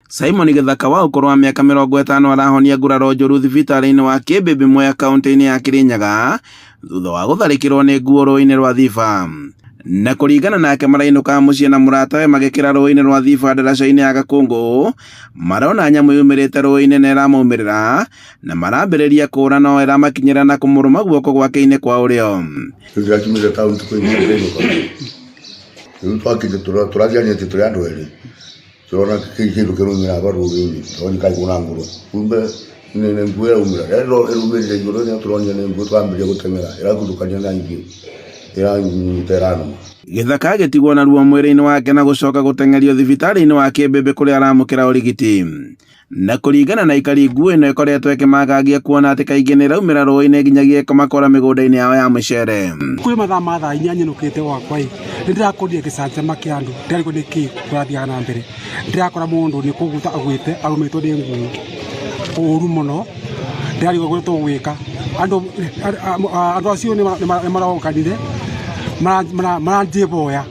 Simon Githaka wa ukuru wa miaka 50 arahonia nguraro njũru thibitarĩ-inĩ wa Kĩmbĩmbĩ Mwea kaunti-inĩ ya Kirinyaga thutha wa gũtharĩkĩrwo nĩ nguo rũĩ-inĩ rwa Thiba. Na kũringana nake marainũka mũciĩ na mũratawe magĩkĩra rũĩ-inĩ rwa Thiba ndaraca-inĩ ya Gakũngũ, marona nyamũ yumĩrĩte rũĩ-inĩ na ĩramaumĩrĩra na marambĩrĩria kũũra no ĩramakinyĩra na kũmũrũma guoko gwake-inĩ kwa ũrĩo. Turona kindu kirumira baruri toni kai kuna nguru kumbe nene ngwera umira ero erumire nguru ne turonya ne nguru twambire gutengera era kudukanya na ingi era terano. Githaka agĩtigwo na ruo mwĩrĩ-inĩ wake na gũcoka gũtengerio thibitarĩ-inĩ wa Kĩmbĩmbĩ kũrĩa aramũkĩra ũrigiti. Na kũringana na aikari, nguo ĩno ĩkoretwo ĩkĩmagagia kuona atĩ kaingĩ nĩ ĩraumĩra rũĩ-inĩ nginyagia ĩkamakora mĩgũnda-inĩ yao ya mũcere. Kwĩ mathaa thaa 4 nyinũkĩte gwakwa nĩ ndĩrakorire gĩcanjama kĩa andũ ndarĩko nĩ kĩ kũrathiaga na mbere. Ndĩrakora mũndũ nĩ kũguta agwĩte arũmĩtwo nĩ nguo ũru mũno ndarĩko gwĩtwo gwĩka andũ acio nĩ marokanire maranjĩboya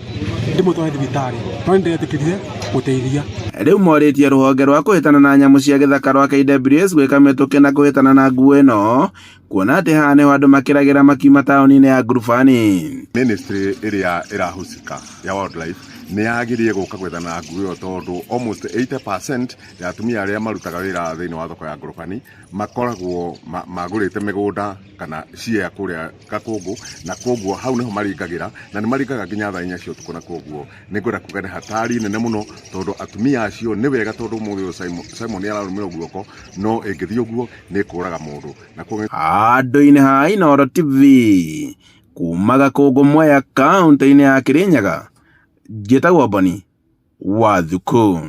ndĩmũtware thibitarĩ no nĩ ndetĩkĩrire gũteithia. Rĩu morĩtie rũhonge rwa kũhĩtana na nyamũ cia gĩthaka rwa KWS gwĩka mĩtũkĩ na kũhĩtana na nguo ĩno, kuona atĩ haha nĩho andũ makĩragĩra makiuma taũni-inĩ ya Ngurubani. Ministry ĩrĩa ĩrahusika ya wildlife nĩ yagĩrĩire gũka gwethana na nguo ĩyo tondũ almost 80% ya atumia arĩa marutaga wĩra thĩinĩ wa thoko ya Ngurubani makoragwo magũrĩte mĩgũnda kana ciea kũrĩa Gakũngũ, na koguo hau nĩho maringagĩra na nĩ maringaga nginya thaa 4 cia ũtukũ. Na koguo nĩ ngwenda kuga nĩ hatari nene mũno tondũ atumia acio nĩ wega tondũ mũthĩ Simon nĩ ararũmĩrwo guoko no ĩngĩthiĩ ũguo nĩ kũraga mũndũ. Na koguo handũ-inĩ ha Inooro TV kuma Gakũngũ Mwea kaunti-inĩ ya Kirinyaga, njĩtagwo Boni Wathuku.